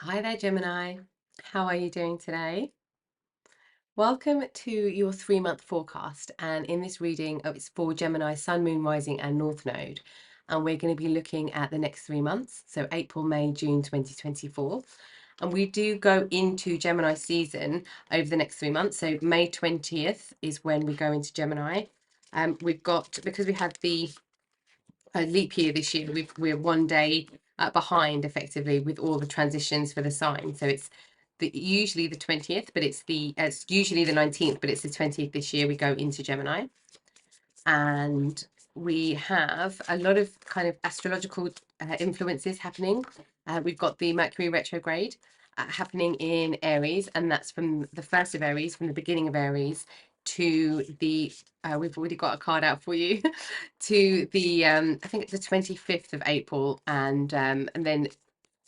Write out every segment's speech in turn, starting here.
Hi there, Gemini. How are you doing today? Welcome to your 3-month forecast. And in this reading, it's for Gemini Sun, Moon, Rising, and North Node. And we're going to be looking at the next 3 months, so April, May, June 2024. And we do go into Gemini season over the next 3 months. So May 20th is when we go into Gemini. We've got, because we had the leap year this year, we're one day behind effectively with all the transitions for the sign. So it's usually the 20th, but it's usually the 19th, but it's the 20th this year we go into Gemini. And we have a lot of kind of astrological influences happening. We've got the Mercury retrograde happening in Aries, and that's from the 1st of Aries, from the beginning of Aries to the we've already got a card out for you to the I think it's the 25th of April, and then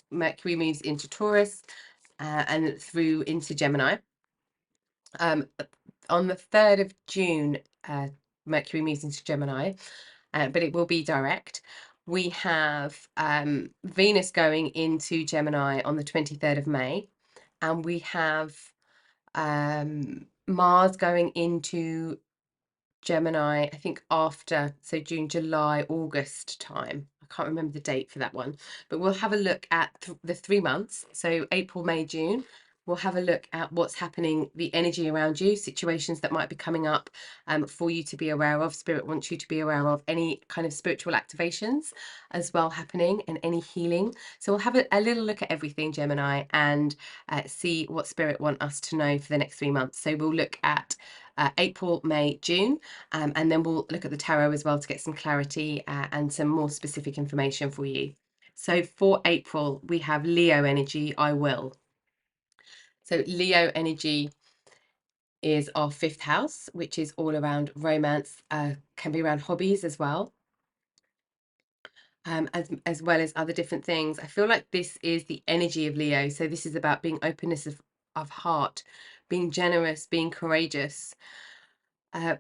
Mercury moves into Taurus and through into Gemini. On the 3rd of June, Mercury moves into Gemini, but it will be direct. We have Venus going into Gemini on the 23rd of May, and we have Mars going into Gemini, I think after, so June, July, August time. I can't remember the date for that one, but we'll have a look at the 3 months. So April, May, June. We'll have a look at what's happening, the energy around you, situations that might be coming up for you to be aware of. Spirit wants you to be aware of any kind of spiritual activations as well happening, and any healing. So we'll have a little look at everything, Gemini, and see what Spirit want us to know for the next 3 months. So we'll look at April, May, June, and then we'll look at the tarot as well to get some clarity and some more specific information for you. So for April, we have Leo energy, I will. So Leo energy is our 5th house, which is all around romance, can be around hobbies as well. As well as other different things. I feel like this is the energy of Leo. So this is about being openness of heart, being generous, being courageous,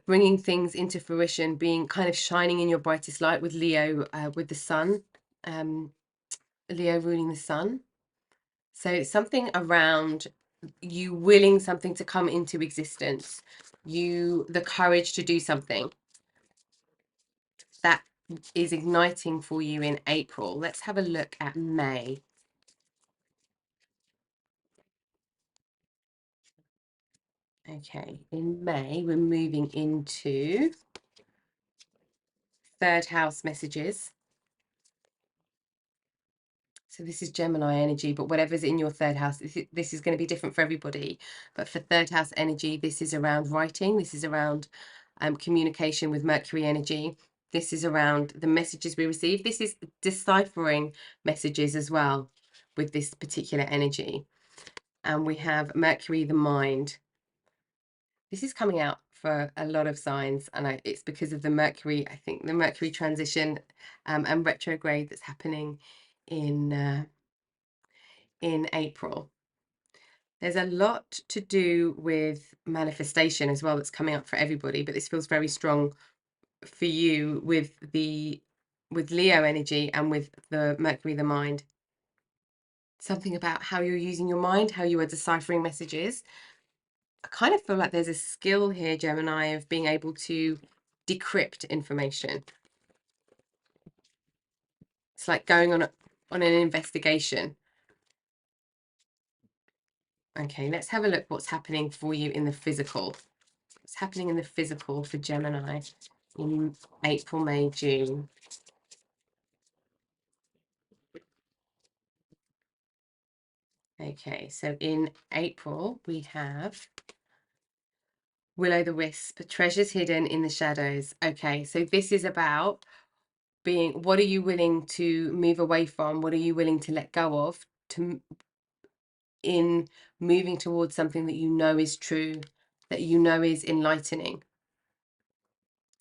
bringing things into fruition, being kind of shining in your brightest light with Leo, with the sun, Leo ruling the sun. So it's something around you willing something to come into existence, the courage to do something that is igniting for you in April. Let's have a look at May. Okay, in May, we're moving into 3rd house messages. So this is Gemini energy, but whatever's in your 3rd house, this is going to be different for everybody. But for 3rd house energy, this is around writing. This is around communication with Mercury energy. This is around the messages we receive. This is deciphering messages as well with this particular energy. And we have Mercury, the mind. This is coming out for a lot of signs, and it's because of the Mercury, I think the Mercury transition and retrograde that's happening in April. There's a lot to do with manifestation as well that's coming up for everybody, but this feels very strong for you with Leo energy and with the Mercury, the mind. Something about how you're using your mind, how you are deciphering messages. I kind of feel like there's a skill here, Gemini, of being able to decrypt information. It's like going on an investigation. Okay, let's have a look what's happening for you in the physical. What's happening in the physical for Gemini in April, May, June? Okay, so in April, we have Will-o'-the-wisp, treasures hidden in the shadows. Okay, so this is about what are you willing to move away from? What are you willing to let go of in moving towards something that you know is true, that you know is enlightening?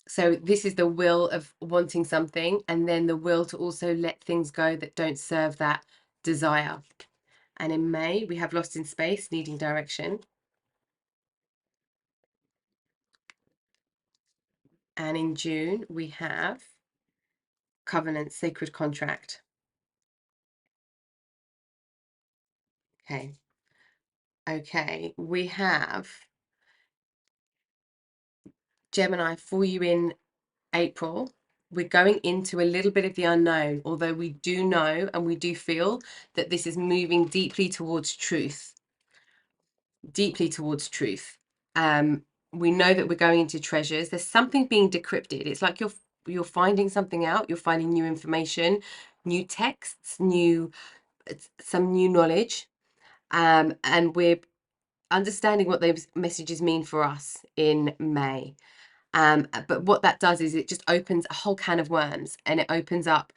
So this is the will of wanting something, and then the will to also let things go that don't serve that desire. And in May, we have lost in space, needing direction. And in June, we have covenant, sacred contract. Okay. Okay. We have Gemini for you in April. We're going into a little bit of the unknown, although we do know and we do feel that this is moving deeply towards truth, deeply towards truth. We know that we're going into treasures. There's something being decrypted. It's like you're finding something out. You're finding new information, new texts, some new knowledge, and we're understanding what those messages mean for us in May. But what that does is it just opens a whole can of worms, and it opens up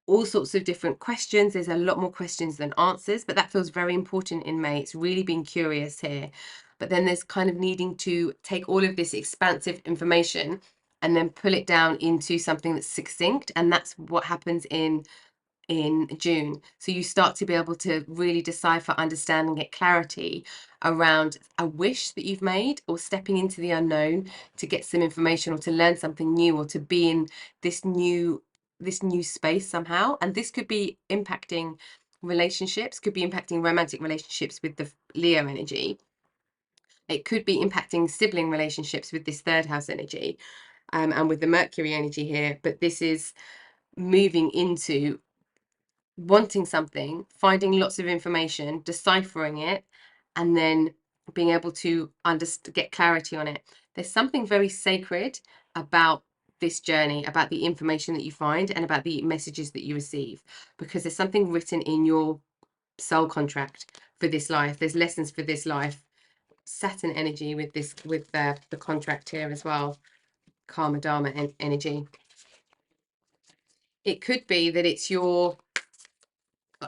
all sorts of different questions. There's a lot more questions than answers, but that feels very important in May. It's really being curious here. But then there's kind of needing to take all of this expansive information and then pull it down into something that's succinct. And that's what happens in June. So you start to be able to really decipher, understanding, get clarity around a wish that you've made, or stepping into the unknown to get some information or to learn something new, or to be in this new space somehow. And this could be impacting relationships, could be impacting romantic relationships with the Leo energy. It could be impacting sibling relationships with this third house energy, and with the Mercury energy here. But this is moving into wanting something, finding lots of information, deciphering it, and then being able to get clarity on it. There's something very sacred about this journey, about the information that you find and about the messages that you receive, because there's something written in your soul contract for this life. There's lessons for this life. Saturn energy with this, with the contract here as well, karma dharma energy. It could be that it's your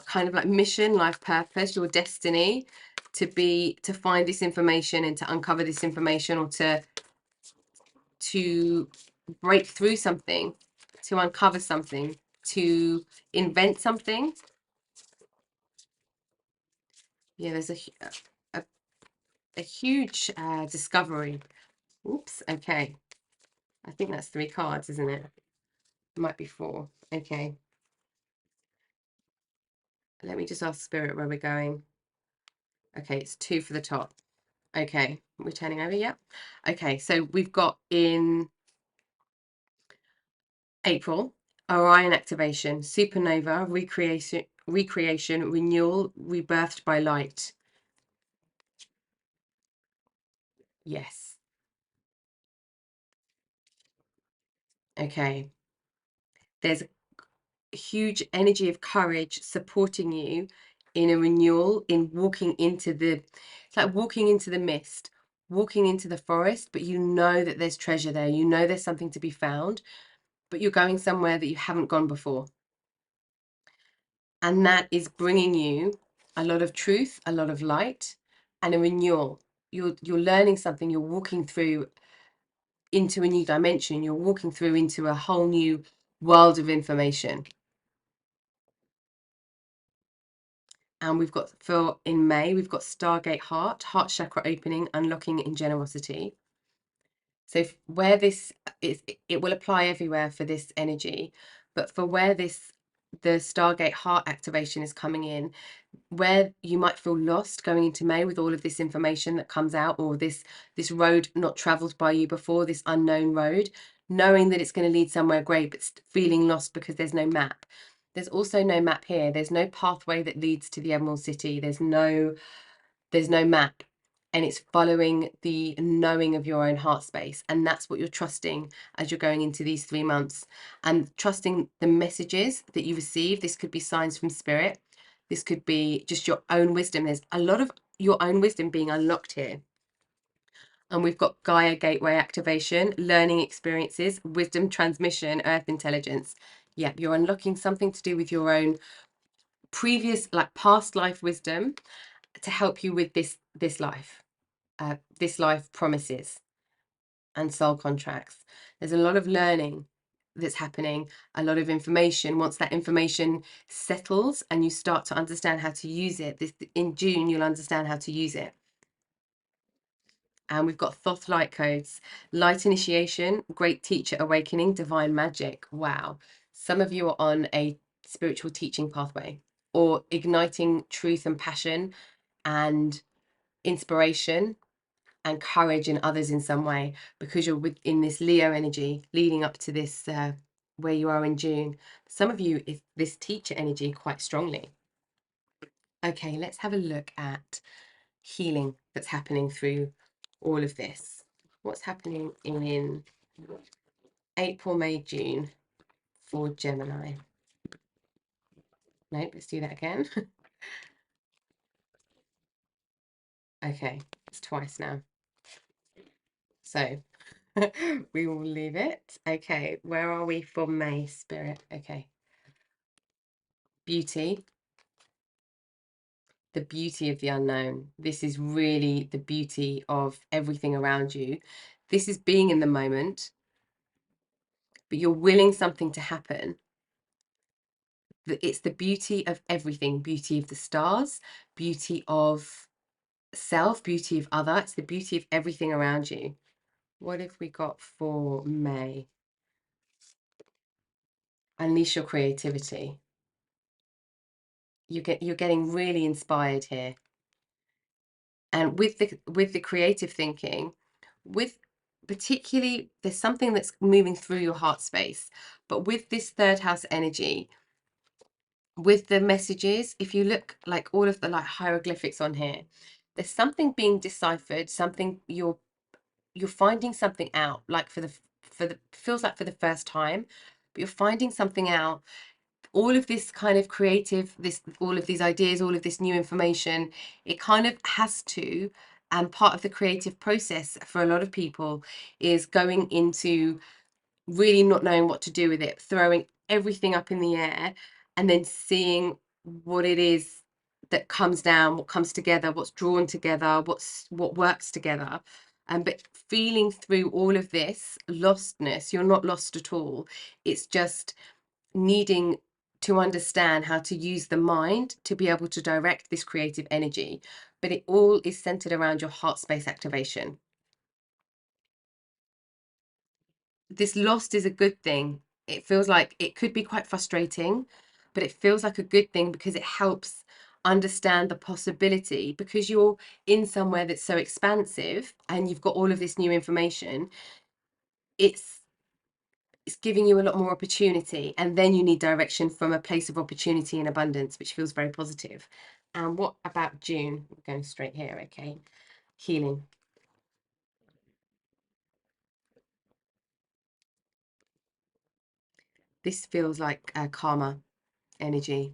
kind of like mission, life purpose, your destiny, to find this information and to uncover this information, or to break through something, to uncover something, to invent something. Yeah, there's a, a huge discovery. Oops. Okay, I think that's 3 cards, isn't it? It might be 4. Okay, let me just ask Spirit where we're going. Okay, it's 2 for the top. Okay, we're turning over. Yep. Okay, so we've got in April, Orion activation, supernova, recreation, renewal, rebirthed by light. Yes. Okay. There's a huge energy of courage supporting you in a renewal, in walking into it's like walking into the mist, walking into the forest, but you know that there's treasure there. You know there's something to be found, but you're going somewhere that you haven't gone before. And that is bringing you a lot of truth, a lot of light, and a renewal. You're learning something. You're walking through into a new dimension. You're walking through into a whole new world of information. And we've got, for in May, we've got Stargate Heart chakra opening, unlocking in generosity. So where this is, it will apply everywhere for this energy, but for where the Stargate Heart activation is coming in, where you might feel lost going into May with all of this information that comes out, or this road not traveled by you before, this unknown road, knowing that it's going to lead somewhere great, but feeling lost because there's no map. There's also no map here. There's no pathway that leads to the Emerald City. There's no map, and it's following the knowing of your own heart space. And that's what you're trusting as you're going into these 3 months, and trusting the messages that you receive. This could be signs from spirit. This could be just your own wisdom. There's a lot of your own wisdom being unlocked here. And we've got Gaia gateway activation, learning experiences, wisdom transmission, earth intelligence. Yeah, you're unlocking something to do with your own previous, like past life wisdom, to help you with this life. This life promises and soul contracts. There's a lot of learning that's happening, a lot of information. Once that information settles and you start to understand how to use it, in June, you'll understand how to use it. And we've got Thoth light codes, light initiation, great teacher awakening, divine magic. Wow. Some of you are on a spiritual teaching pathway, or igniting truth and passion and inspiration and courage in others in some way, because you're in this Leo energy leading up to this where you are in June. Some of you is this teacher energy quite strongly. Okay, let's have a look at healing that's happening through all of this. What's happening in April, May, June for Gemini? Nope, let's do that again. Okay, it's twice now. So we will leave it. Okay, where are we for May, Spirit? Okay. Beauty. The beauty of the unknown. This is really the beauty of everything around you. This is being in the moment, but you're willing something to happen. It's the beauty of everything, beauty of the stars, beauty of self, beauty of other. It's the beauty of everything around you. What have we got for May? Unleash your creativity. You're getting really inspired here. And with the creative thinking, with particularly there's something that's moving through your heart space, but with this third house energy, with the messages, if you look like all of the like hieroglyphics on here, there's something being deciphered, something you're finding something out, like for the feels like for the first time, but you're finding something out. All of this kind of creative, all of these ideas, all of this new information, it kind of has to, and part of the creative process for a lot of people is going into really not knowing what to do with it, throwing everything up in the air, and then seeing what it is that comes down, what comes together, what's drawn together, what works together. But feeling through all of this lostness, you're not lost at all. It's just needing to understand how to use the mind to be able to direct this creative energy. But it all is centered around your heart space activation. This lost is a good thing. It feels like it could be quite frustrating, but it feels like a good thing because it helps understand the possibility, because you're in somewhere that's so expansive and you've got all of this new information. It's giving you a lot more opportunity, and then you need direction from a place of opportunity and abundance, which feels very positive. And what about June? We're going straight here. Okay, healing. This feels like karma energy,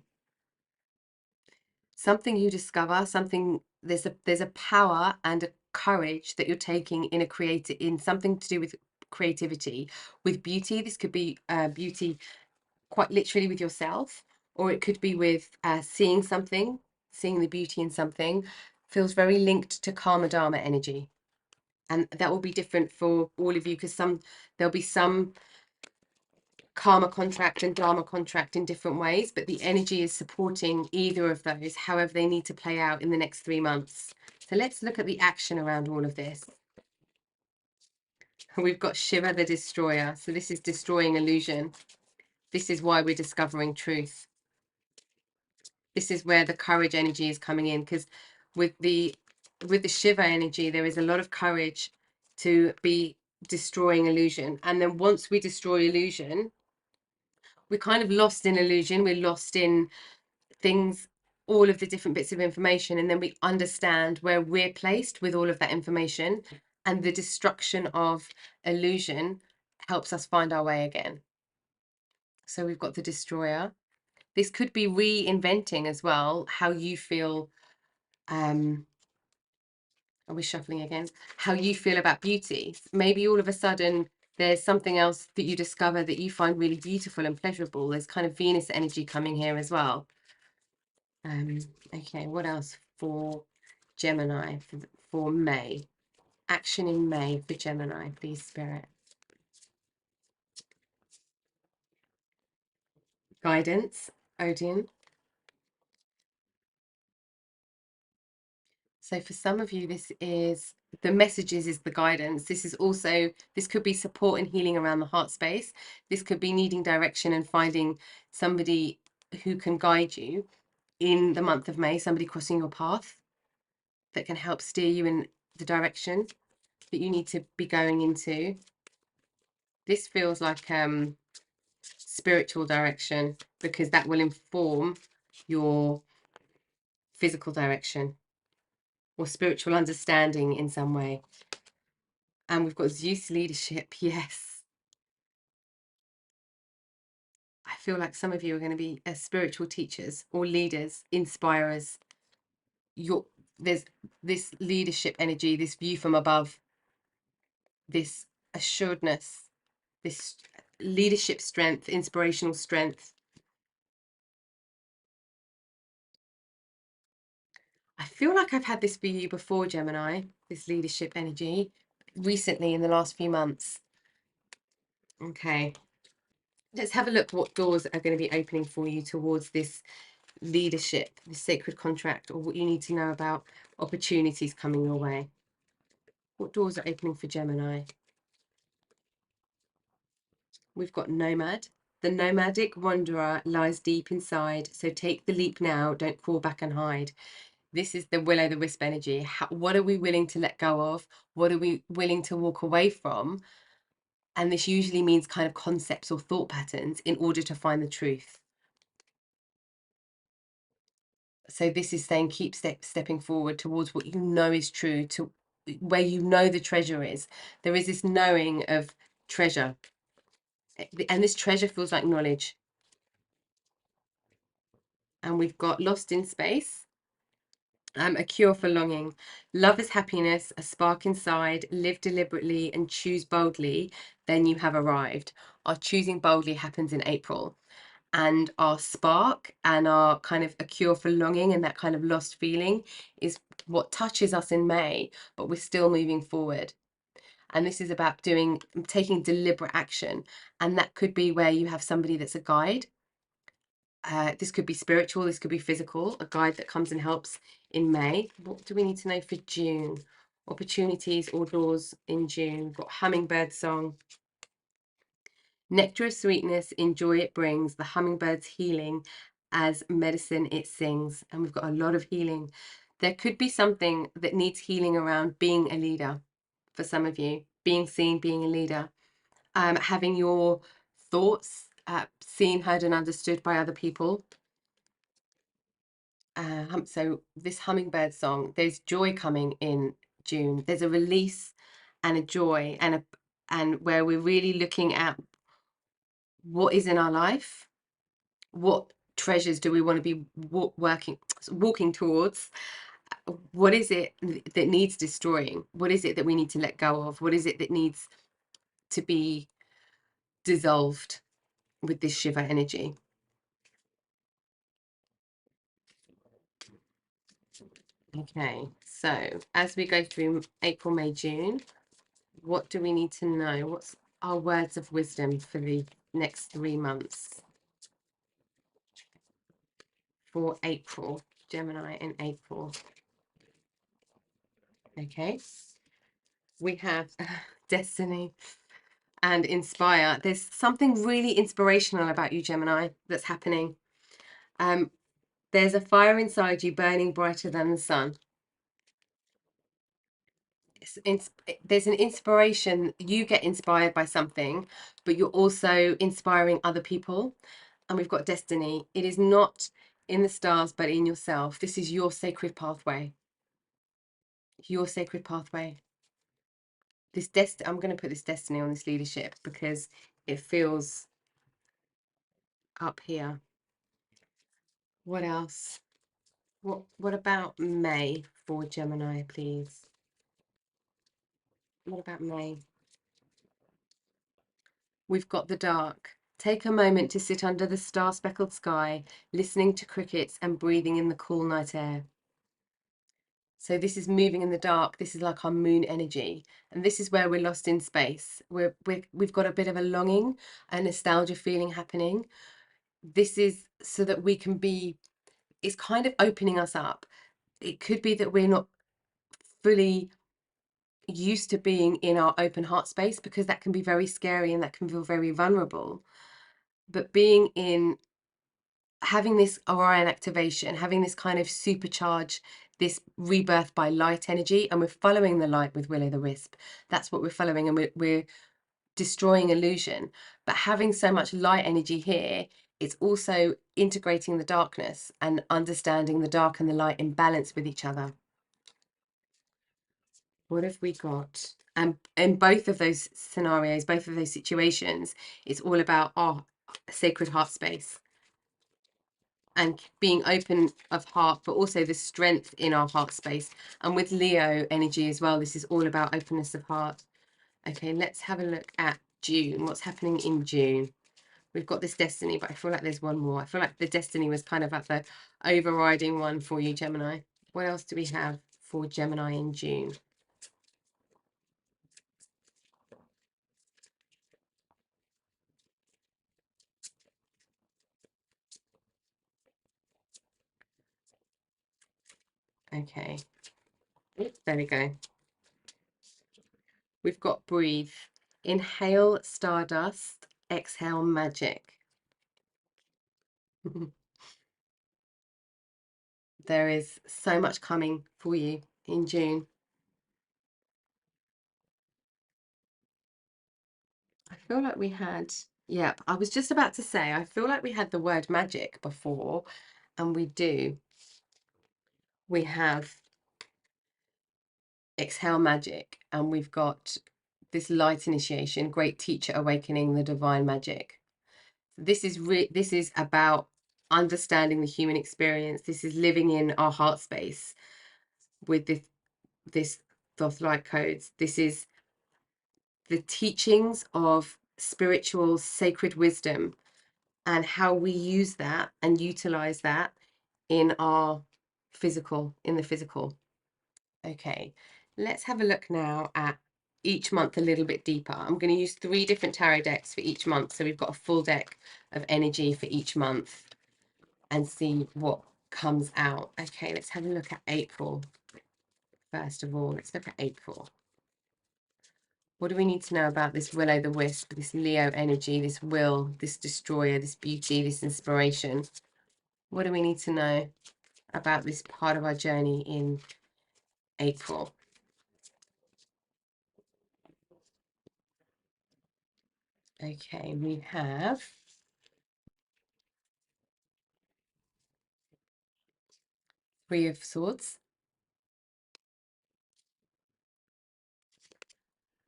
something you discover, something, there's a power and a courage that you're taking in a creative, in something to do with creativity, with beauty. This could be beauty quite literally with yourself, or it could be with seeing something, seeing the beauty in something. Feels very linked to karma dharma energy, and that will be different for all of you, because there'll be some karma contract and dharma contract in different ways, but the energy is supporting either of those, however they need to play out in the next 3 months. So let's look at the action around all of this. We've got Shiva the destroyer. So this is destroying illusion. This is why we're discovering truth. This is where the courage energy is coming in, because with the Shiva energy, there is a lot of courage to be destroying illusion. And then once we destroy illusion, we're kind of lost in illusion. We're lost in things, all of the different bits of information, and then we understand where we're placed with all of that information, and the destruction of illusion helps us find our way again. So we've got the destroyer. This could be reinventing as well how you feel. Are we shuffling again? How you feel about beauty. Maybe all of a sudden there's something else that you discover that you find really beautiful and pleasurable. There's kind of Venus energy coming here as well. Okay, what else for Gemini for May? Action in May for Gemini, please, Spirit. Guidance, Odin. So for some of you, this is the messages, is the guidance. This is also, this could be support and healing around the heart space. This could be needing direction and finding somebody who can guide you in the month of May, somebody crossing your path that can help steer you in the direction that you need to be going into. This feels like spiritual direction, because that will inform your physical direction or spiritual understanding in some way. And we've got Zeus leadership. Yes. I feel like some of you are going to be spiritual teachers or leaders, inspirers. There's this leadership energy, this view from above, this assuredness, this leadership strength, inspirational strength. I feel like I've had this for you before, Gemini, this leadership energy, recently in the last few months. Okay, let's have a look what doors are going to be opening for you towards this leadership, this sacred contract, or what you need to know about opportunities coming your way. What doors are opening for Gemini? We've got nomad. The nomadic wanderer lies deep inside, so take the leap now, don't fall back and hide. This is the will-o'-the-wisp energy. What are we willing to let go of? What are we willing to walk away from? And this usually means kind of concepts or thought patterns in order to find the truth. So this is saying keep stepping forward towards what you know is true, to where you know the treasure is. There is this knowing of treasure. And this treasure feels like knowledge. And we've got lost in space. A cure for longing. Love is happiness, a spark inside. Live deliberately and choose boldly. Then you have arrived. Our choosing boldly happens in April. And our spark and our kind of a cure for longing and that kind of lost feeling is what touches us in May, but we're still moving forward. And this is about taking deliberate action. And that could be where you have somebody that's a guide. This could be spiritual, this could be physical, a guide that comes and helps in May. What do we need to know for June? Opportunities or doors in June. We've got hummingbird song. Nectar of sweetness, in joy it brings, the hummingbird's healing, as medicine it sings. And we've got a lot of healing. There could be something that needs healing around being a leader for some of you, being seen, being a leader, having your thoughts seen, heard, and understood by other people. So this hummingbird song, there's joy coming in June. There's a release and a joy and where we're really looking at what is in our life, what treasures do we want to be walking towards, what is it that needs destroying, what is it that we need to let go of, what is it that needs to be dissolved with this Shiva energy. Okay, so as we go through April, May, June, what do we need to know? What's our words of wisdom for the next 3 months? For April, Gemini in April. Okay, we have destiny and inspire. There's something really inspirational about you, Gemini, that's happening. There's a fire inside you burning brighter than the sun. There's an inspiration. You get inspired by something, but you're also inspiring other people. And we've got destiny. It is not in the stars, but in yourself. This is your sacred pathway. Your sacred pathway. I'm going to put this destiny on this leadership because it feels up here. What else? What about May for Gemini, please? What about May? We've got the dark. Take a moment to sit under the star-speckled sky, listening to crickets and breathing in the cool night air. So this is moving in the dark. This is like our moon energy. And this is where we're lost in space. We've got a bit of a longing, a nostalgia feeling happening. This is so that we can be, it's kind of opening us up. It could be that we're not fully used to being in our open heart space, because that can be very scary and that can feel very vulnerable. But being in having this Orion activation, having this kind of supercharge, this rebirth by light energy, and we're following the light with Will-o'-the-Wisp. That's what we're following, and we're destroying illusion. But having so much light energy here, it's also integrating the darkness and understanding the dark and the light in balance with each other. What have we got? And in both of those scenarios, both of those situations, it's all about our sacred heart space and being open of heart, but also the strength in our heart space. And with Leo energy as well, this is all about openness of heart. Okay, let's have a look at June. What's happening in June? We've got this destiny, but I feel like there's one more. I feel like the destiny was kind of at the overriding one for you, Gemini. What else do we have for Gemini in June? Okay, there we go. We've got breathe. Inhale stardust, exhale magic. There is so much coming for you in June. I feel like we had, yeah, I was just about to say, I feel like we had the word magic before, and we do. We have exhale magic, and we've got this light initiation, great teacher awakening the divine magic. This is about understanding the human experience. This is living in our heart space with this Thoth light codes. This is the teachings of spiritual sacred wisdom and how we use that and utilize that in our physical, in the physical. Okay, let's have a look now at each month a little bit deeper. I'm going to use 3 different tarot decks for each month. So we've got a full deck of energy for each month and see what comes out. Okay, let's have a look at April. First of all, let's look at April. What do we need to know about this Will-o'-the-Wisp, this Leo energy, this will, this destroyer, this beauty, this inspiration? What do we need to know about this part of our journey in April? Okay, we have Three of Swords.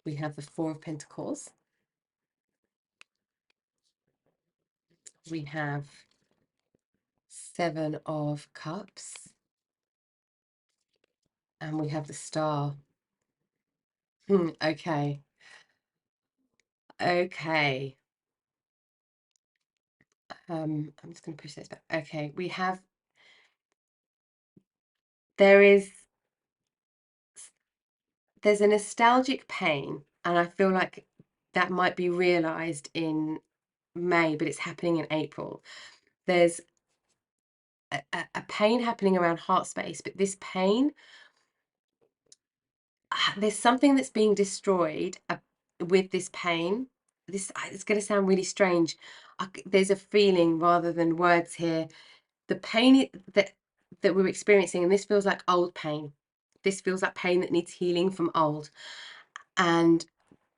We have the Four of Pentacles. We have Seven of Cups. And we have the Star. Okay. Okay. I'm just going to push this back. Okay, we have, there's a nostalgic pain, and I feel like that might be realized in May, but it's happening in April. There's a pain happening around heart space, but this pain, there's something that's being destroyed with this pain. This, it's going to sound really strange. There's a feeling rather than words here. The pain that we're experiencing, and this feels like old pain. This feels like pain that needs healing from old. And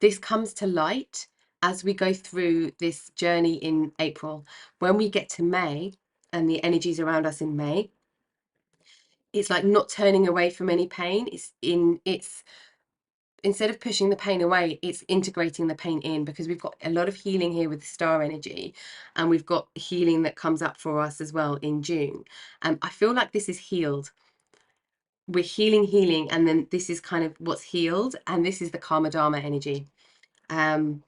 this comes to light as we go through this journey in April. When we get to May and the energies around us in May, it's like not turning away from any pain. It's instead of pushing the pain away, it's integrating the pain in, because we've got a lot of healing here with the star energy, and we've got healing that comes up for us as well in June. And I feel like this is healed. We're healing, and then this is kind of what's healed, and this is the Karma Dharma energy. And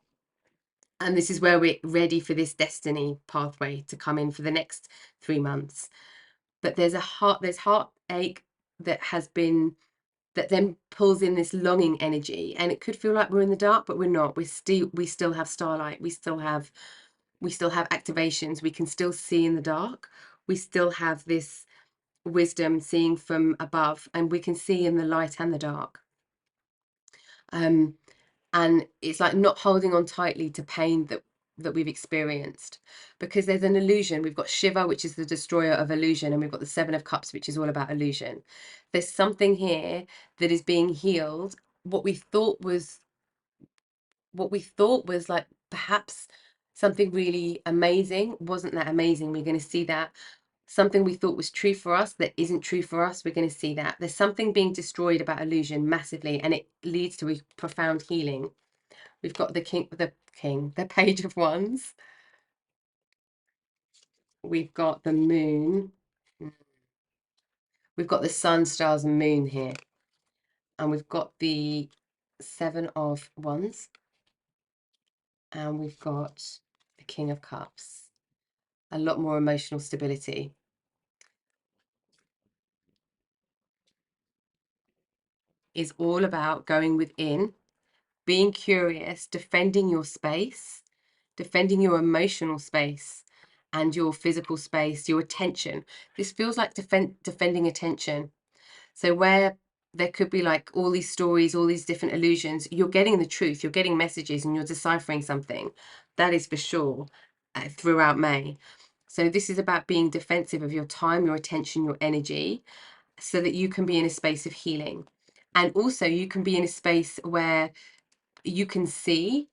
this is where we're ready for this destiny pathway to come in for the next 3 months. But there's heartache that has been, that then pulls in this longing energy, and it could feel like we're in the dark, but we're not. We still have starlight. We still have activations. We can still see in the dark. We still have this wisdom seeing from above, and we can see in the light and the dark. And it's like not holding on tightly to pain that that we've experienced, because there's an illusion. We've got Shiva, which is the destroyer of illusion, and we've got the Seven of Cups, which is all about illusion. There's something here that is being healed. What we thought was like perhaps something really amazing wasn't that amazing. We're going to see that. Something we thought was true for us that isn't true for us, we're going to see that. There's something being destroyed about illusion massively, and it leads to a profound healing. We've got the Page of Wands. We've got the Moon. We've got the Sun, Stars, and Moon here. And we've got the Seven of Wands. And we've got the King of Cups. A lot more emotional stability. Is all about going within, being curious, defending your space, defending your emotional space and your physical space, your attention. This feels like defending attention. So where there could be like all these stories, all these different illusions, you're getting the truth, you're getting messages and you're deciphering something. That is for sure throughout May. So this is about being defensive of your time, your attention, your energy, so that you can be in a space of healing. And also you can be in a space where you can see,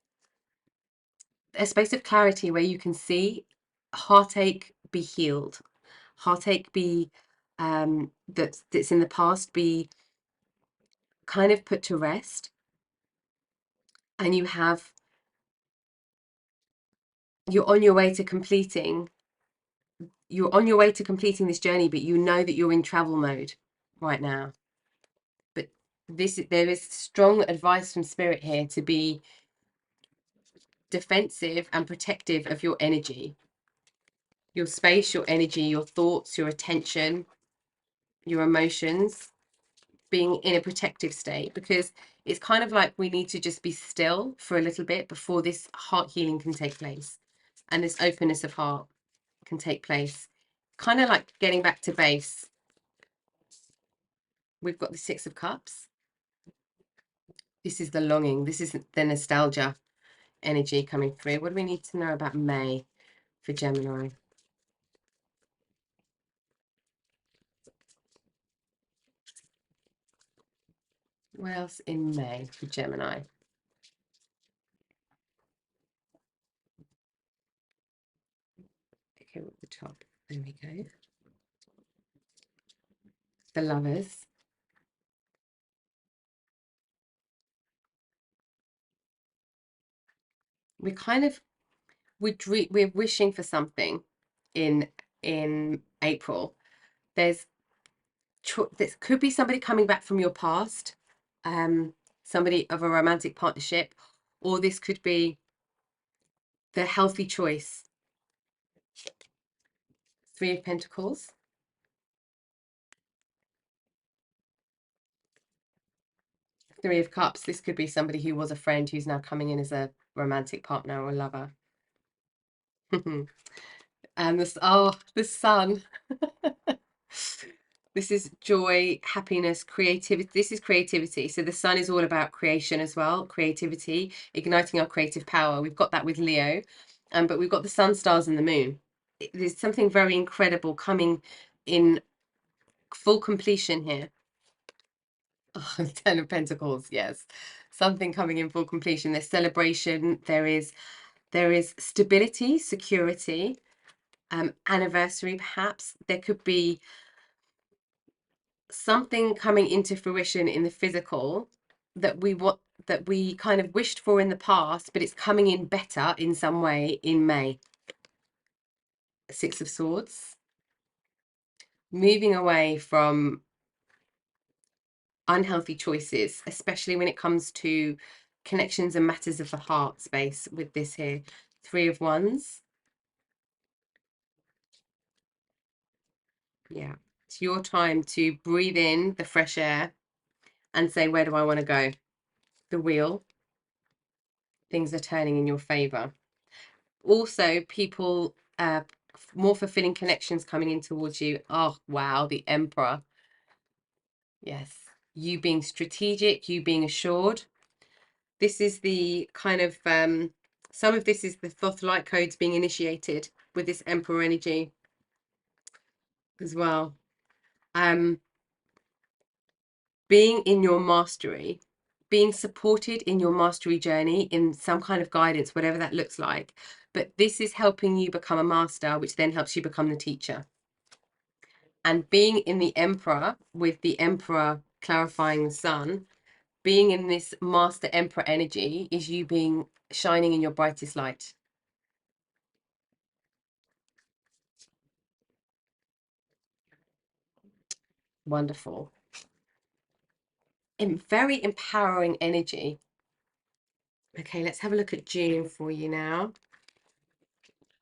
a space of clarity where you can see heartache be healed, heartache be that's in the past be kind of put to rest, and you're on your way to completing this journey, but you know that you're in travel mode right now. But there is strong advice from spirit here to be defensive and protective of your energy, your space, your energy, your thoughts, your attention, your emotions, being in a protective state, because it's kind of like we need to just be still for a little bit before this heart healing can take place and this openness of heart can take place. Kind of like getting back to base. We've got the Six of Cups. This is the longing. This is the nostalgia energy coming through. What do we need to know about May for Gemini? What else in May for Gemini? Okay, at the top. There we go. The Lovers. We kind of we're wishing for something in April. This could be somebody coming back from your past, somebody of a romantic partnership, or this could be the healthy choice. Three of Pentacles. Three of Cups. This could be somebody who was a friend who's now coming in as a romantic partner or lover. And the Sun. This is joy, happiness, creativity. This is creativity. So the Sun is all about creation as well, creativity, igniting our creative power. We've got that with Leo, but we've got the Sun, Stars, and the Moon. There's something very incredible coming in full completion here. Oh, Ten of Pentacles, yes. Something coming in full completion. There's celebration. There is stability, security, anniversary perhaps. There could be something coming into fruition in the physical that we kind of wished for in the past, but it's coming in better in some way in May. Six of Swords. Moving away from unhealthy choices, especially when it comes to connections and matters of the heart space with this here. Three of Wands. Yeah, it's your time to breathe in the fresh air and say, where do I want to go? The Wheel. Things are turning in your favor. Also, people, more fulfilling connections coming in towards you. Oh, wow, the Emperor. Yes, you being strategic, you being assured. This is the kind of Some of this is the Thoth light codes being initiated with this Emperor energy as well. Being in your mastery, being supported in your mastery journey in some kind of guidance, whatever that looks like. But this is helping you become a master, which then helps you become the teacher. And being in the Emperor, with the Emperor clarifying the sun, being in this master Emperor energy is you being shining in your brightest light. Wonderful. And very empowering energy. Okay, let's have a look at June for you now.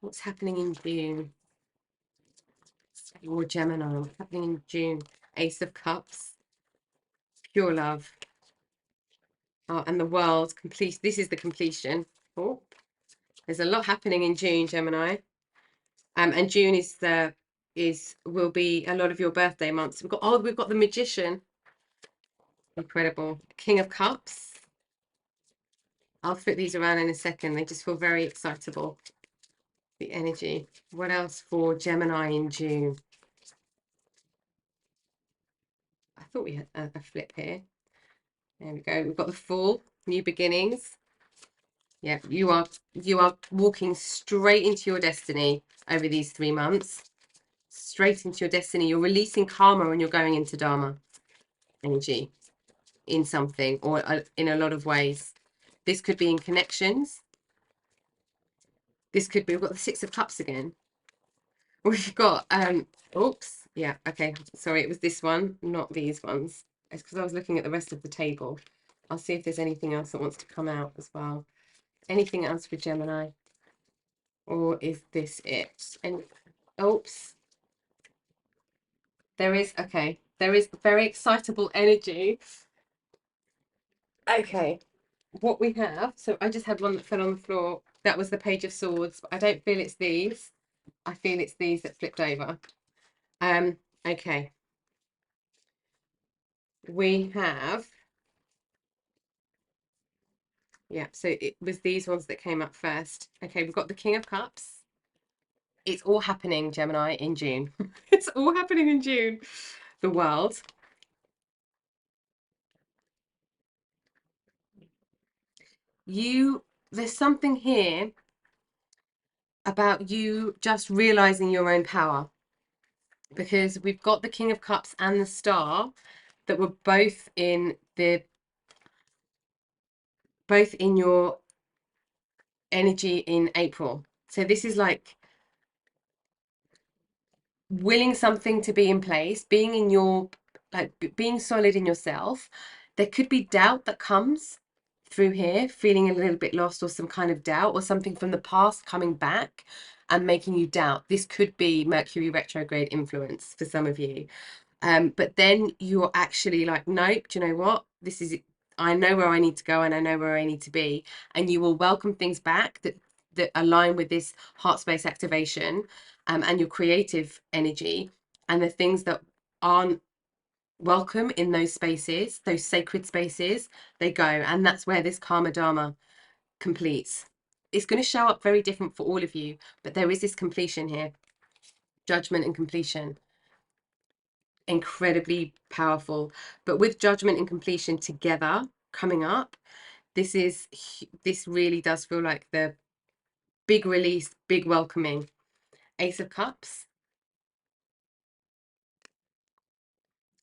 What's happening in June? Or Gemini, what's happening in June? Ace of Cups, pure love. Oh, and the world, complete. This is the completion. Oh, there's a lot happening in June, Gemini. And June will be a lot of your birthday months. We've got the Magician. Incredible. King of Cups. I'll flip these around in a second. They just feel very excitable. The energy. What else for Gemini in June? I thought we had a flip here. There we go. We've got the Fool, new beginnings. Yeah, you are walking straight into your destiny over these 3 months. Straight into your destiny. You're releasing karma and you're going into Dharma energy in something or in a lot of ways. This could be in connections. This could be, we've got the Six of Cups again. We've got, oops, yeah, okay. Sorry, it was this one, not these ones. It's because I was looking at the rest of the table. I'll see if there's anything else that wants to come out as well. Anything else for Gemini? Or is this it? And oops. There is, okay. There is very excitable energy. Okay. What we have, so I just had one that fell on the floor. That was the Page of Swords. But I don't feel it's these. I feel it's these that flipped over. Okay. We have, yeah, so it was these ones that came up first. Okay, we've got the King of Cups. It's all happening, Gemini, in June. It's all happening in June. The World. There's something here about you just realizing your own power, because we've got the King of Cups and the Star that were both in your energy in April. So this is like willing something to be in place, being in your, like being solid in yourself. There could be doubt that comes through here, feeling a little bit lost or some kind of doubt or something from the past coming back and making you doubt. This could be Mercury retrograde influence for some of you. But then you're actually like, nope, do you know what? This is, I know where I need to go and I know where I need to be. And you will welcome things back that align with this heart space activation and your creative energy, and the things that aren't welcome in those spaces, those sacred spaces, they go. And that's where this karma dharma completes. It's going to show up very different for all of you, but there is this completion here, judgment and completion. Incredibly powerful. But with judgment and completion together coming up, this really does feel like the big release, big welcoming. Ace of Cups.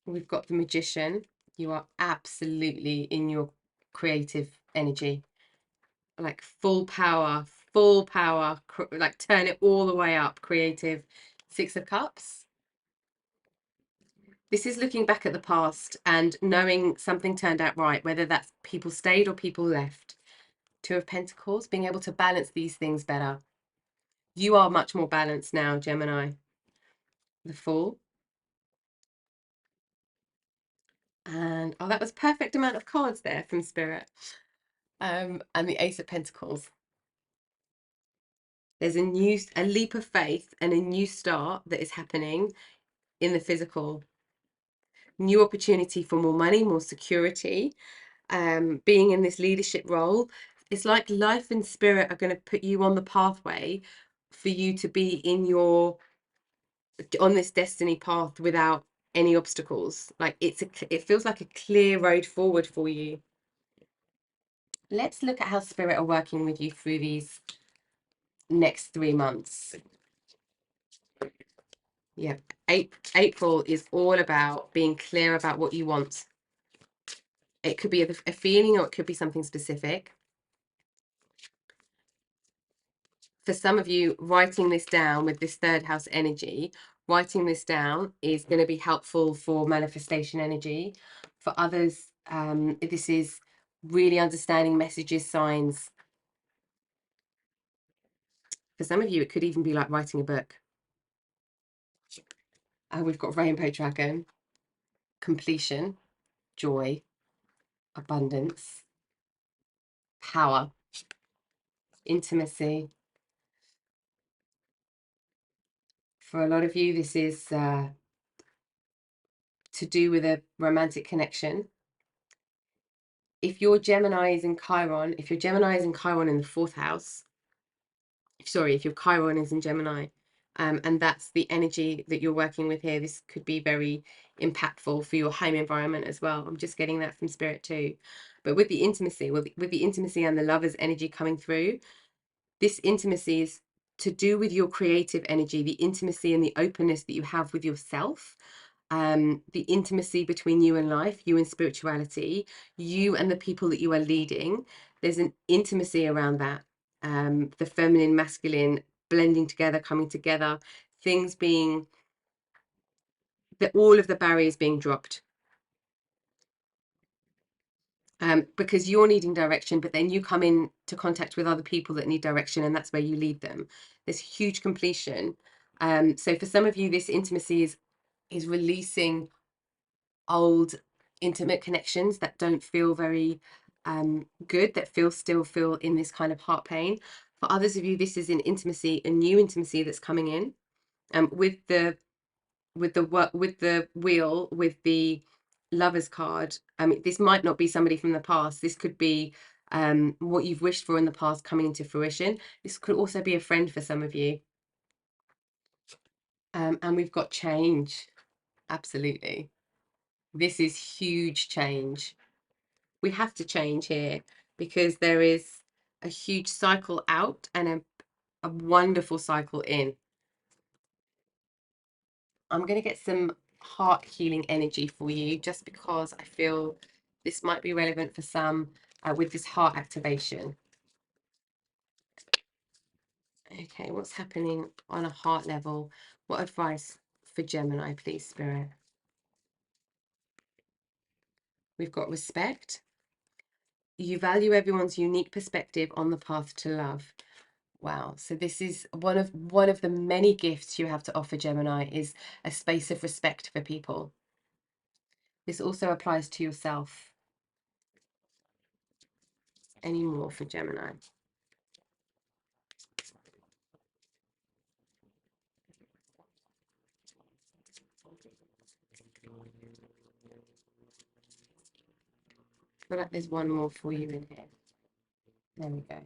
We've got the Magician. You are absolutely in your creative energy, like full power, like turn it all the way up, creative. Six of Cups. This is looking back at the past and knowing something turned out right, whether that's people stayed or people left. Two of Pentacles, being able to balance these things better. You are much more balanced now, Gemini. The Fool. And, oh, that was perfect amount of cards there from Spirit. And the Ace of Pentacles. There's a leap of faith and a new start that is happening in the physical. New opportunity for more money, more security, being in this leadership role. it's like life and spirit are going to put you on the pathway for you to be on this destiny path without any obstacles. Like it feels like a clear road forward for you. Let's look at how spirit are working with you through these next 3 months. Yeah, April is all about being clear about what you want. It could be a feeling, or it could be something specific. For some of you, writing this down with this third house energy, writing this down is going to be helpful for manifestation energy. For others, this is really understanding messages, signs. For some of you, it could even be like writing a book. We've got Rainbow Dragon, completion, joy, abundance, power, intimacy. For a lot of you, this is to do with a romantic connection. If your Gemini is in Chiron, if your Gemini is in Chiron in the fourth house, sorry, if your Chiron is in Gemini, and that's the energy that you're working with here, this could be very impactful for your home environment as well. I'm just getting that from spirit too. But with the intimacy, with the intimacy and the lover's energy coming through, this intimacy is to do with your creative energy, the intimacy and the openness that you have with yourself, the intimacy between you and life, you and spirituality, you and the people that you are leading. There's an intimacy around that. The feminine, masculine blending together, coming together, things being, all of the barriers being dropped. Because you're needing direction, but then you come into contact with other people that need direction, and that's where you lead them. There's huge completion. So for some of you, this intimacy is releasing old intimate connections that don't feel very good, that still feel in this kind of heart pain. For others of you, this is an intimacy, a new intimacy that's coming in. With the wheel, with the lovers card, this might not be somebody from the past. This could be what you've wished for in the past coming into fruition. This could also be a friend for some of you. And we've got change. Absolutely. This is huge change. We have to change here because there is a huge cycle out and a wonderful cycle in. I'm going to get some heart healing energy for you just because I feel this might be relevant for some with this heart activation. Okay, what's happening on a heart level? What advice for Gemini, please, Spirit? We've got respect. You value everyone's unique perspective on the path to love. Wow. So this is one of the many gifts you have to offer, Gemini, is a space of respect for people. This also applies to yourself. Any more for Gemini? I feel like there's one more for you in here. There we go.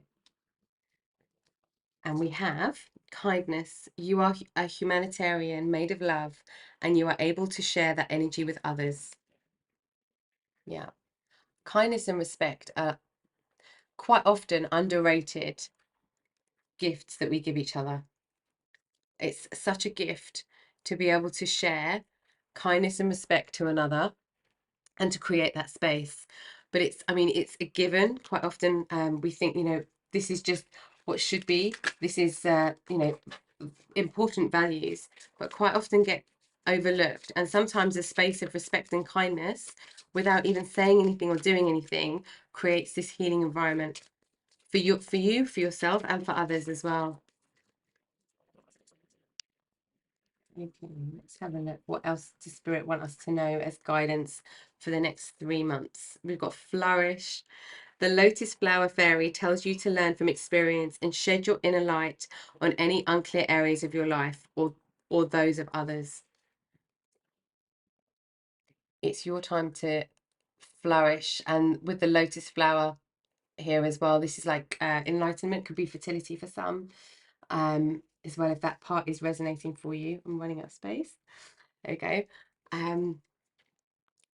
And we have kindness. You are a humanitarian made of love, and you are able to share that energy with others. Yeah. Kindness and respect are quite often underrated gifts that we give each other. It's such a gift to be able to share kindness and respect to another and to create that space. But it's a given. Quite often we think, this is just what should be. This is, important values, but quite often get overlooked. And sometimes a space of respect and kindness, without even saying anything or doing anything, creates this healing environment for you, for yourself, and for others as well. Okay, let's have a look. What else does Spirit want us to know as guidance for the next 3 months? We've got flourish. The lotus flower fairy tells you to learn from experience and shed your inner light on any unclear areas of your life or those of others. It's your time to flourish. And with the lotus flower, here as well. This is like enlightenment, could be fertility for some, as well, if that part is resonating for you. I'm running out of space. There we go.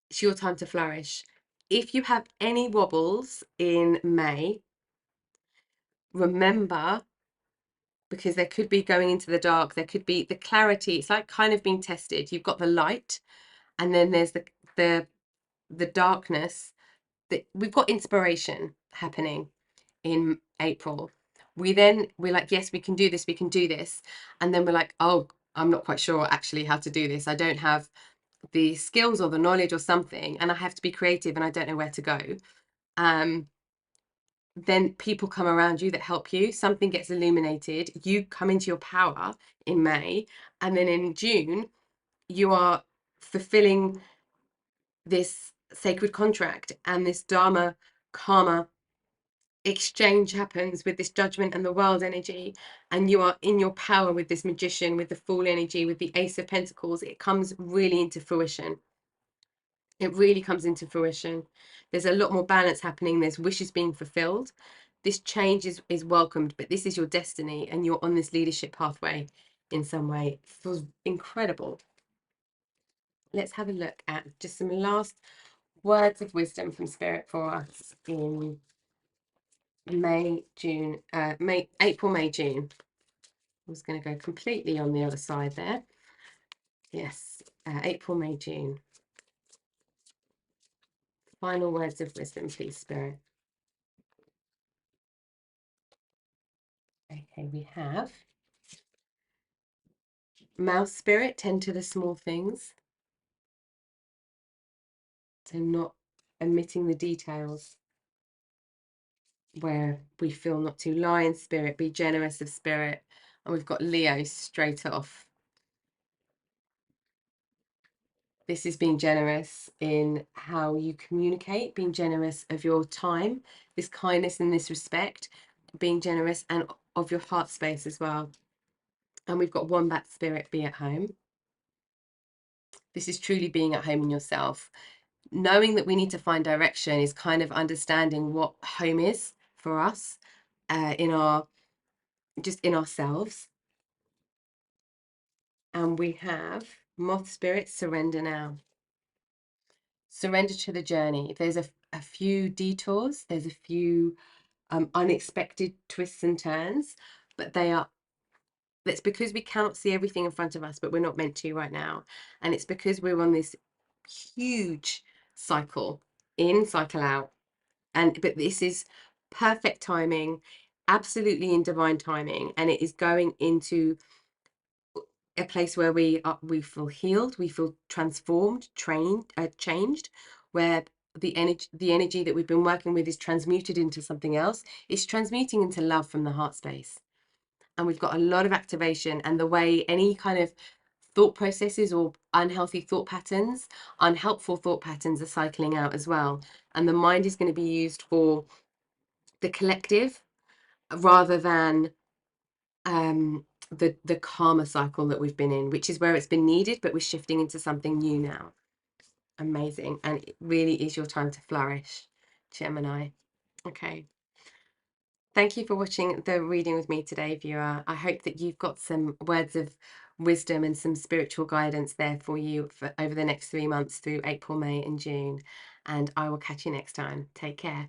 It's your time to flourish. If you have any wobbles in May, remember, because there could be going into the dark, there could be the clarity. It's like kind of being tested. You've got the light, and then there's the darkness. That we've got inspiration happening in April. We're like, yes, we can do this, we can do this. And then we're like, oh, I'm not quite sure actually how to do this. I don't have the skills or the knowledge or something, and I have to be creative and I don't know where to go. Then people come around you that help you. Something gets illuminated. You come into your power in May. And then in June, you are fulfilling this sacred contract, and this Dharma karma exchange happens with this judgment and the world energy, and you are in your power with this magician, with the Fool energy, with the Ace of Pentacles. It comes really into fruition. It really comes into fruition. There's a lot more balance happening. There's wishes being fulfilled. This change is welcomed, but this is your destiny, and you're on this leadership pathway in some way. It feels incredible. Let's have a look at just some last words of wisdom from Spirit for us in May, June, April, May, June. I was going to go completely on the other side there. Yes, April, May, June. Final words of wisdom, please, Spirit. Okay, we have Mouse Spirit, tend to the small things. So not omitting the details where we feel not to. Lion Spirit, be generous of spirit. And we've got Leo straight off. This is being generous in how you communicate, being generous of your time, this kindness and this respect, being generous and of your heart space as well. And we've got Wombat Spirit, be at home. This is truly being at home in yourself. Knowing that we need to find direction is kind of understanding what home is for us, in ourselves. And we have Moth Spirit, surrender now. Surrender to the journey. There's a few detours, there's a few unexpected twists and turns, but that's because we cannot see everything in front of us, but we're not meant to right now. And it's because we're on this huge cycle in, cycle out. But this is perfect timing, absolutely in divine timing, and it is going into a place where we feel healed, we feel transformed, changed, where the energy that we've been working with is transmuted into something else. It's transmuting into love from the heart space. And we've got a lot of activation, and the way any kind of thought processes or unhealthy thought patterns, unhelpful thought patterns are cycling out as well. And the mind is going to be used for the collective rather than the karma cycle that we've been in, which is where it's been needed, but we're shifting into something new now. Amazing. And it really is your time to flourish, Gemini. Okay. Thank you for watching the reading with me today, viewer. I hope that you've got some words of wisdom and some spiritual guidance there for you for over the next 3 months through April, May, and June. And I will catch you next time. Take care.